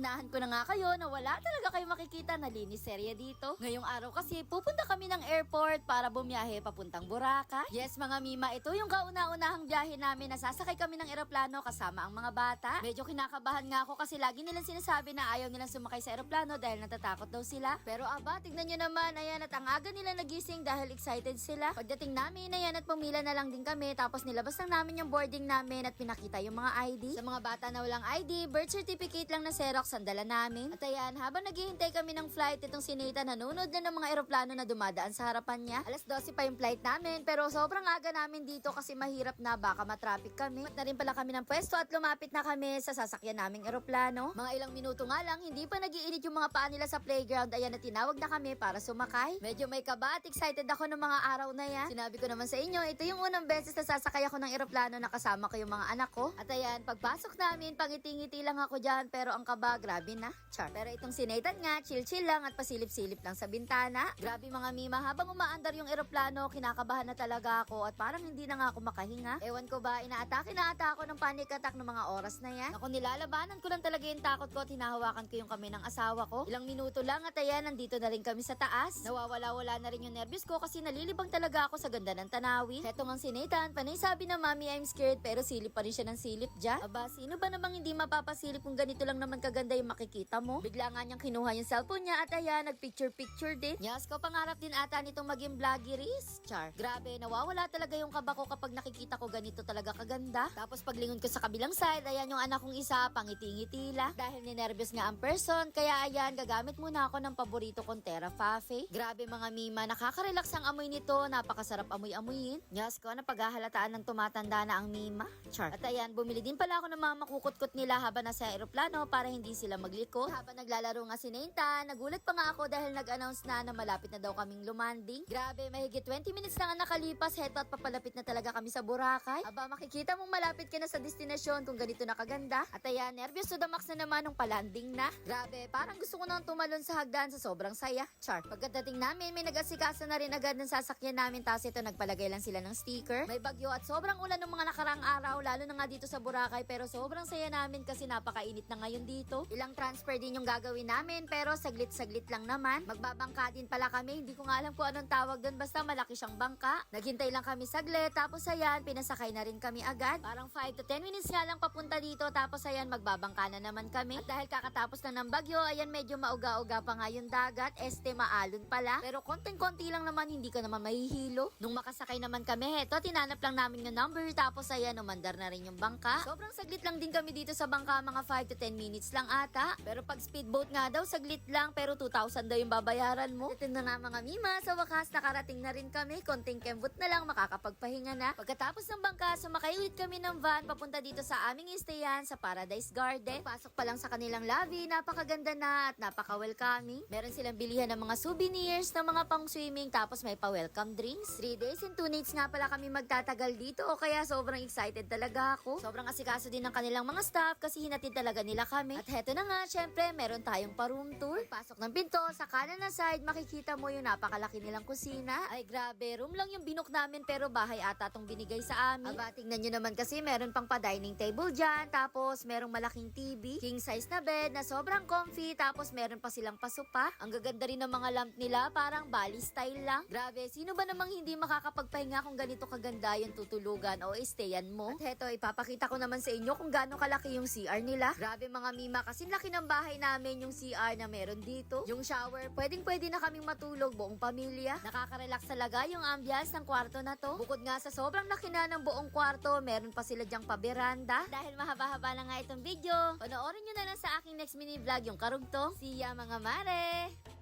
Nauunahan ko na nga kayo na wala talaga kayo makikita na linis serya dito. Ngayong araw kasi pupunta kami ng airport para bumiyahe papuntang Boracay. Yes mga mima, ito yung kauna-unahang biyahe namin na sasakay kami ng eroplano kasama ang mga bata. Medyo kinakabahan nga ako kasi lagi nilang sinasabi na ayaw nilang sumakay sa eroplano dahil natatakot daw sila. Pero aba, tignan nyo naman, ayan at ang aga nila nagising dahil excited sila. Pagdating namin, ayan at pumila na lang din kami tapos nilabas lang namin yung boarding namin at pinakita yung mga ID. Sa mga bata na walang ID, birth certificate lang na Xerox ang dala namin. At ayan, habang naghihintay kami ng flight, itong si Nathan nanonood na ng mga eroplano na dumadaan sa harapan niya. Alas 12 pa yung flight namin pero sobrang aga namin dito kasi mahirap na baka matraffic kami. At na rin pala kami ng pwesto at lumapit na kami sa sasakyan naming eroplano. Mga ilang minuto nga lang, hindi pa nagiinit yung mga paa nila sa playground. Ayan na tinawag na kami para sumakay. Medyo may kaba at excited ako ng mga araw na yan. Sinabi ko naman sa inyo, ito yung unang beses na sasakay ako ng eroplano na kasama ko yung mga anak ko. At ayan, pagpasok namin, pangiti-ngiti lang ako dyan pero ang kaba, grabe na. Char. Pero itong si Nathan nga, chill-chill lang at pasilip-silip lang sa bintana. Grabe mga mima, habang umaandar yung eroplano, kinakabahan na talaga ako at parang hindi na nga ako makahinga. Ewan ko ba, inaatake na ata ako ng panic attack ng mga oras na yan. Ako nilalabanan ko lang talaga yung takot ko at hinahawakan ko yung kami ng asawa ko. Ilang minuto lang at ayan, nandito na rin kami sa taas. Nawawala-wala na rin yung nervyos ko kasi nalilibang talaga ako sa ganda ng tanawin. Heto ngang si Nathan, panay sabi na mami I'm scared pero silip pa rin siya ng silip dyan. Aba, sino ba namang hindi mapapasilip kung ganito lang naman kaganda yung makikita mo? Bigla nga niyang kinuha yung cellphone niya at ayan, nagpicture-picture din. Yes, ko pangarap din ata nitong maging vloggeries. Char. Grabe, nawawala talaga yung kaba ko kapag nakikita ko ganito talaga kaganda. Tapos paglingon ko sa kabilang side, ayan yung anak kong isa, pangiti-ngiti lang. Dahil ninervyos nga ang person, kaya ayan, gagamit muna ako ng paborito kong Terra Fafe. Grabe mga mima, nakaka-relax ang amoy nito, napakasarap amoy-amoyin. Yes, ko na paghahalataan ng tumatanda na ang mima. Char. At ayan, bumili din pala ako ng mga makukut-kut nila habang nasa aeroplano para hindi sila magliko. Habang naglalaro nga si Nathan, nagulat pa nga ako dahil nag-announce na malapit na daw kaming lumanding. Grabe, mahigit 20 minutes lang ang nakalipas, heto at papalapit na talaga kami sa Boracay. Aba, makikita mong malapit ka na sa destinasyon kung ganito na kaganda. At ayan, nervyos to the max na naman nung palanding na. Grabe, parang gusto ko nang tumalon sa hagdan sa sobrang saya. Char. Pagkadating namin, may nag-asikaso na rin agad ng sasakyan namin tapos ito nagpalagay lang sila ng sticker. May bagyo at sobrang ulan ng mga nakarang araw, lalo na nga dito sa Boracay pero sobrang saya namin kasi napakainit na ngayon dito. Ilang transfer din yung gagawin namin pero saglit-saglit lang naman. Magbabangka din pala kami, hindi ko nga alam kung anong tawag doon basta malaki siyang bangka. Naghintay lang kami saglit tapos ayan, pinasakay na rin kami agad. Parang 5 to 10 minutes nga lang papunta dito tapos ayan, magbabangka na naman kami. At dahil kakatapos na ng bagyo, ayan medyo mauga-uga pa nga yung dagat, maalon pala. Pero konting-konti lang naman, hindi ka naman mahihilo. Nung makasakay naman kami, heto, tinanap lang namin yung number tapos ayan, umandar na rin yung bangka. Sobrang saglit lang din kami dito sa bangka, mga 5 to 10 minutes lang ata. Pero pag speedboat nga daw, saglit lang pero 2,000 daw yung babayaran mo. Ito na nga mga mima, sa wakas nakarating na rin kami. Konting kembot na lang, makakapagpahinga na. Pagkatapos ng bangka, sumakay ulit kami ng van papunta dito sa aming stayan sa Paradise Garden. Pasok pa lang sa kanilang lobby, napakaganda na at napaka-welcoming. Meron silang bilihan ng mga souvenirs, ng mga pang-swimming, tapos may pa-welcome drinks. 3 days and 2 nights nga pala kami magtatagal dito o kaya sobrang excited talaga ako. Sobrang asikaso din ng kanilang mga staff kasi hinatid talaga nila kami. At heto na nga, syempre, meron tayong pa-room tour. Pasok ng pinto, sa kanan na side, makikita mo yung napakalaki nilang kusina. Ay grabe, room lang yung binook namin pero bahay ata tong binigay sa amin. Aba, tingnan nyo naman kasi meron pang pa-dining table dyan, tapos merong malaking TV, king size na bed na sobrang comfy, tapos meron pa silang pasupa. Ang gaganda rin ng mga lamp nila, parang Bali style lang. Grabe, sino ba namang hindi makakapagpahinga kung ganito kaganda yung tutulugan o stayan mo? At heto, ipapakita ko naman sa inyo kung gaano kalaki yung CR nila. Grabe mga mima, kasi laki ng bahay namin yung CR na meron dito. Yung shower, pwedeng-pwede na kaming matulog buong pamilya. Nakaka-relax talaga yung ambiance ng kwarto na to. Bukod nga sa sobrang laki na ng buong kwarto, meron pa sila dyang paberanda. Dahil mahaba-haba na nga itong video, panoorin nyo na lang sa aking next mini vlog yung karugtong. See ya mga mare!